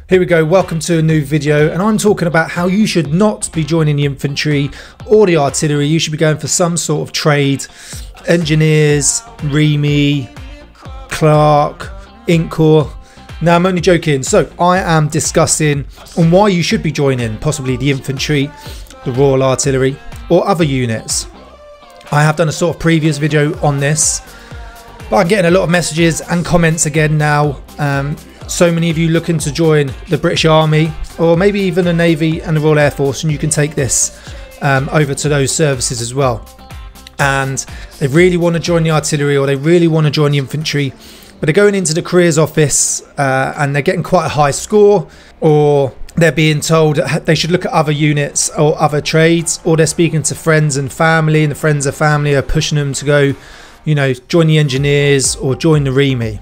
Here we go, welcome to a new video, and I'm talking about how you should not be joining the infantry or the artillery. You should be going for some sort of trade, engineers, REME, clerk, Ink Corps. Now I'm only joking. So I am discussing on why you should be joining possibly the infantry, the Royal Artillery or other units. I have done a sort of previous video on this, but I'm getting a lot of messages and comments again now. So many of you looking to join the British Army or maybe even the Navy and the Royal Air Force, and you can take this over to those services as well. And they really want to join the artillery or they really want to join the infantry, but they're going into the careers office and they're getting quite a high score, or they're being told they should look at other units or other trades, or they're speaking to friends and family, and the friends and family are pushing them to go, you know, join the engineers or join the REME.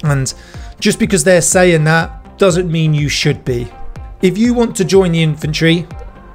And just because they're saying that doesn't mean you should be. If you want to join the infantry,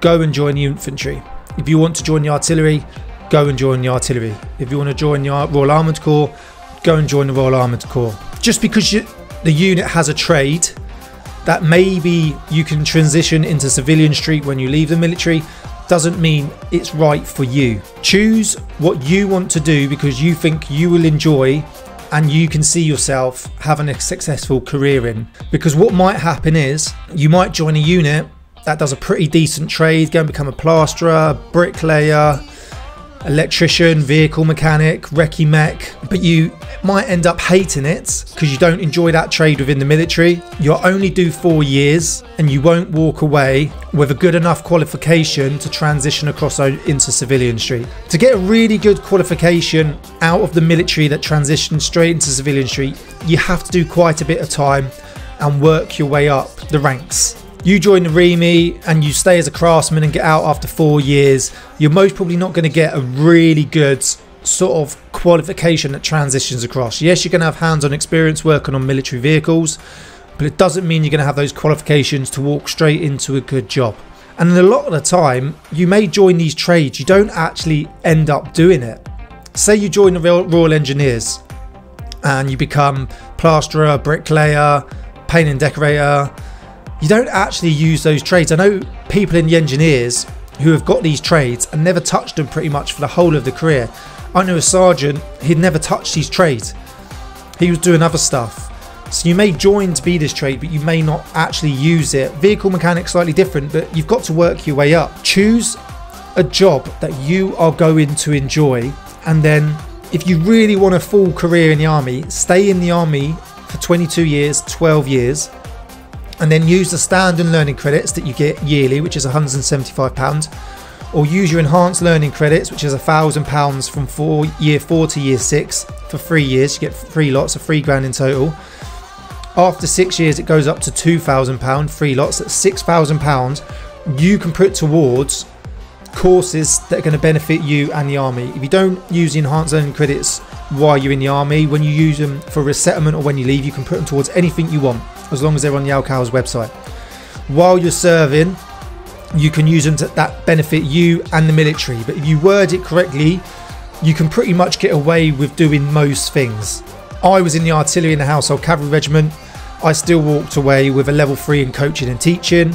go and join the infantry. If you want to join the artillery, go and join the artillery. If you want to join the Royal Armoured Corps, go and join the Royal Armoured Corps. Just because the unit has a trade that maybe you can transition into civilian street when you leave the military doesn't mean it's right for you. Choose what you want to do because you think you will enjoy and you can see yourself having a successful career in. Because what might happen is you might join a unit that does a pretty decent trade, go and become a plasterer, bricklayer, electrician, vehicle mechanic, recce mech, but you might end up hating it because you don't enjoy that trade within the military. You'll only do 4 years and you won't walk away with a good enough qualification to transition across into civilian street. To get a really good qualification out of the military that transitions straight into civilian street, you have to do quite a bit of time and work your way up the ranks. You join the REME and you stay as a craftsman and get out after 4 years, you're most probably not going to get a really good sort of qualification that transitions across. Yes, you're going to have hands-on experience working on military vehicles, but it doesn't mean you're going to have those qualifications to walk straight into a good job. And a lot of the time, you may join these trades, you don't actually end up doing it. Say you join the Royal Engineers and you become plasterer, bricklayer, paint and decorator. You don't actually use those trades. I know people in the engineers who have got these trades and never touched them pretty much for the whole of the career. I know a sergeant, he'd never touched his trade. He was doing other stuff. So you may join to be this trade, but you may not actually use it. Vehicle mechanic slightly different, but you've got to work your way up. Choose a job that you are going to enjoy. And then if you really want a full career in the army, stay in the army for 22 years, 12 years. And then use the standard learning credits that you get yearly, which is £175, or use your enhanced learning credits, which is £1,000 from year 4 to year 6 for 3 years. You get 3 lots of £3,000 in total. After 6 years, it goes up to £2,000, 3 lots. That's £6,000 you can put towards courses that are going to benefit you and the army. If you don't use the enhanced learning credits while you're in the army, when you use them for resettlement or when you leave, you can put them towards anything you want, as long as they're on the Alcal's website. While you're serving, you can use them that benefit you and the military. But if you word it correctly, you can pretty much get away with doing most things. I was in the artillery in the Household Cavalry Regiment. I still walked away with a level 3 in coaching and teaching,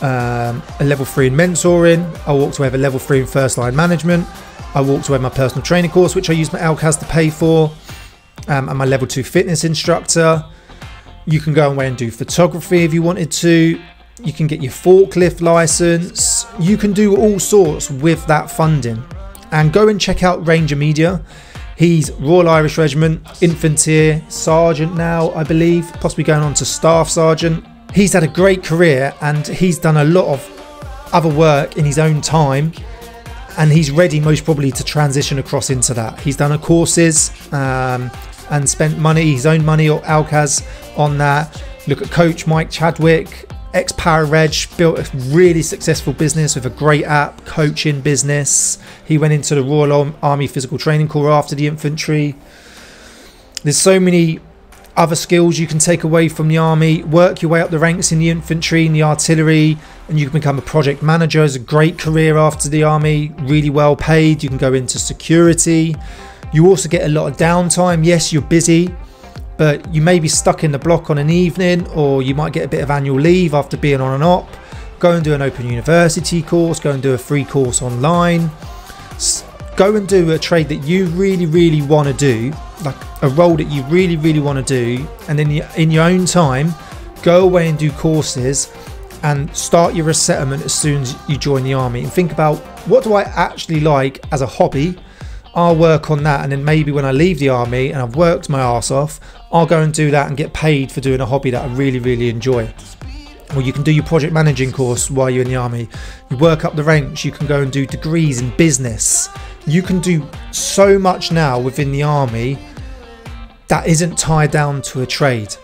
a level 3 in mentoring. I walked away with a level 3 in first line management. I walked away with my personal training course, which I used my Alcaz to pay for, and my level 2 fitness instructor. You can go away and do photography if you wanted to. You can get your forklift license. You can do all sorts with that funding. And go and check out Ranger Media. He's Royal Irish Regiment, Infantry Sergeant now, I believe, possibly going on to Staff Sergeant. He's had a great career and he's done a lot of other work in his own time. And he's ready most probably to transition across into that. He's done courses and spent money, his own money or Alcaz on that. Look at Coach Mike Chadwick, ex-Para-Reg, built a really successful business with a great app, coaching business. He went into the Royal Army Physical Training Corps after the infantry. There's so many other skills you can take away from the army. Work your way up the ranks in the infantry, in the artillery, and you can become a project manager. It's a great career after the army, really well paid. You can go into security. You also get a lot of downtime. Yes, you're busy, but you may be stuck in the block on an evening, or you might get a bit of annual leave after being on an op. Go and do an open university course, go and do a free course online. Go and do a trade that you really want to do, like a role that you really want to do, and then in your own time, go away and do courses and start your resettlement as soon as you join the army, and think about, what do I actually like as a hobby? I'll work on that, and then maybe when I leave the army and I've worked my arse off, I'll go and do that and get paid for doing a hobby that I really enjoy. Or you can do your project managing course while you're in the army. You work up the ranks, you can go and do degrees in business. You can do so much now within the army that isn't tied down to a trade.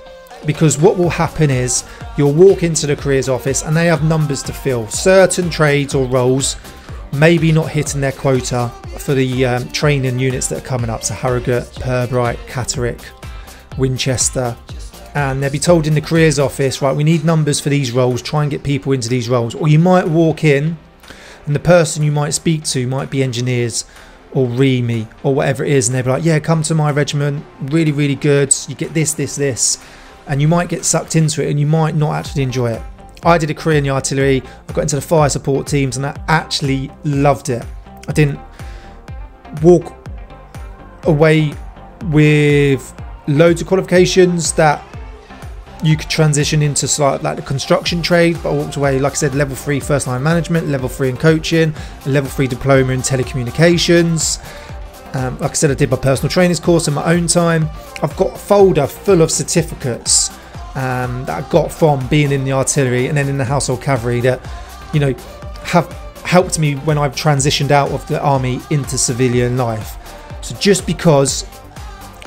Because what will happen is you'll walk into the careers office and they have numbers to fill. Certain trades or roles maybe not hitting their quota for the training units that are coming up. So Harrogate, Purbright, Catterick, Winchester. And they'll be told in the careers office, right, we need numbers for these roles, try and get people into these roles. Or you might walk in and the person you might speak to might be engineers or REME or whatever it is, and they'll be like, yeah, come to my regiment, really good, you get this, and you might get sucked into it and you might not actually enjoy it. I did a career in the artillery, I got into the fire support teams, and I actually loved it. I didn't walk away with loads of qualifications that you could transition into like the construction trade, but I walked away, like I said, level 3 first line management, level 3 in coaching, a level 3 diploma in telecommunications. Like I said, I did my personal trainers course in my own time. I've got a folder full of certificates that I got from being in the artillery and then in the household cavalry that, you know, have helped me when I've transitioned out of the army into civilian life. So just because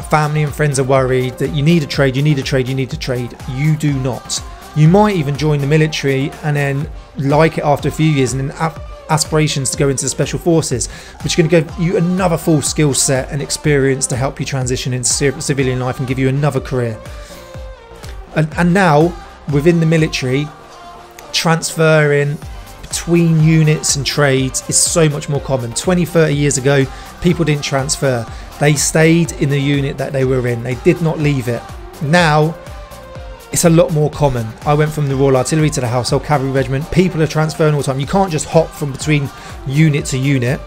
family and friends are worried that you need a trade, you need a trade, you do not. You might even join the military and then like it after a few years, and then aspirations to go into the special forces, which are going to give you another full skill set and experience to help you transition into civilian life and give you another career. And now within the military, transferring between units and trades is so much more common. 20-30 years ago, people didn't transfer. They stayed in the unit that they were in. They did not leave it. Now, it's a lot more common. I went from the Royal Artillery to the Household Cavalry Regiment. People are transferring all the time. You can't just hop from between unit to unit,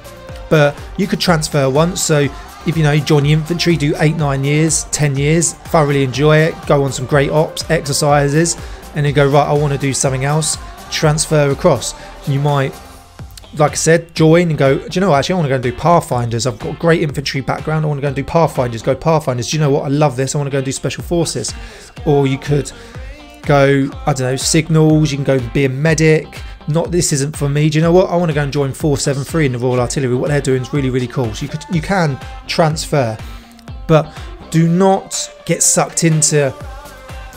but you could transfer once. So if you join the infantry, do 8-9 years, 10 years, thoroughly enjoy it, go on some great ops, exercises, and then go, right, I want to do something else, transfer across. You might, like I said, join and go, do you know, actually I want to go and do Pathfinders. I've got a great infantry background, I want to go and do Pathfinders, go Pathfinders. Do you know what, I love this, I want to go and do Special Forces. Or you could go, I don't know, Signals, you can go be a medic. Not, this isn't for me, do you know what, I want to go and join 473 in the Royal Artillery. What they're doing is really cool. So you can transfer, but do not get sucked into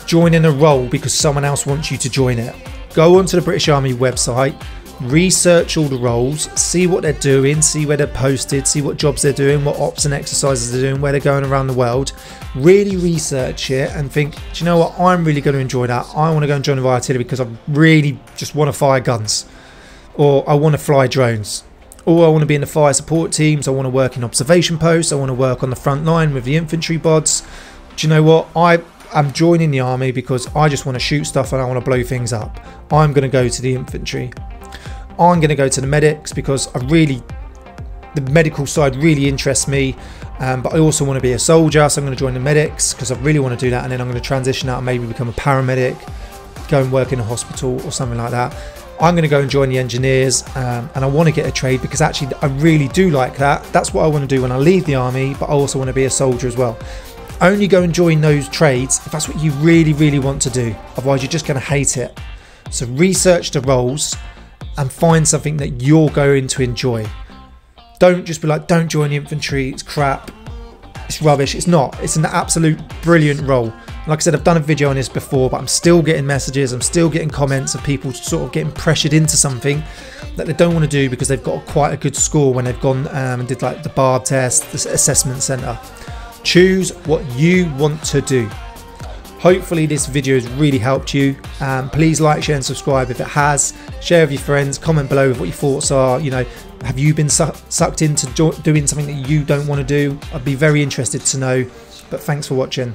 joining a role because someone else wants you to join it. Go onto the British Army website, research all the roles, see what they're doing, see where they're posted, see what jobs they're doing, what ops and exercises they're doing, where they're going around the world. Really research it and think, do you know what, I'm really going to enjoy that. I want to go and join the artillery because I really just want to fire guns, or I want to fly drones, or I want to be in the fire support teams, I want to work in observation posts, I want to work on the front line with the infantry bods. Do you know what, I'm joining the army because I just want to shoot stuff and I want to blow things up. I'm going to go to the infantry. I'm going to go to the medics because the medical side really interests me, but I also want to be a soldier, so I'm going to join the medics because I really want to do that, and then I'm going to transition out and maybe become a paramedic, go and work in a hospital or something like that. I'm going to go and join the engineers, and I want to get a trade because actually I really do like that. That's what I want to do when I leave the army, but I also want to be a soldier as well. Only go and join those trades if that's what you really want to do, otherwise you're just going to hate it. So research the roles and find something that you're going to enjoy. Don't just be like, don't join the infantry, it's crap, it's rubbish. It's not. It's an absolute brilliant role. Like I said, I've done a video on this before, but I'm still getting messages, I'm still getting comments of people sort of getting pressured into something that they don't want to do because they've got quite a good score when they've gone and did like the BARB test, the assessment centre. Choose what you want to do. Hopefully this video has really helped you. Please like, share and subscribe if it has. Share with your friends, comment below with what your thoughts are. Have you been sucked into doing something that you don't want to do? I'd be very interested to know, but thanks for watching.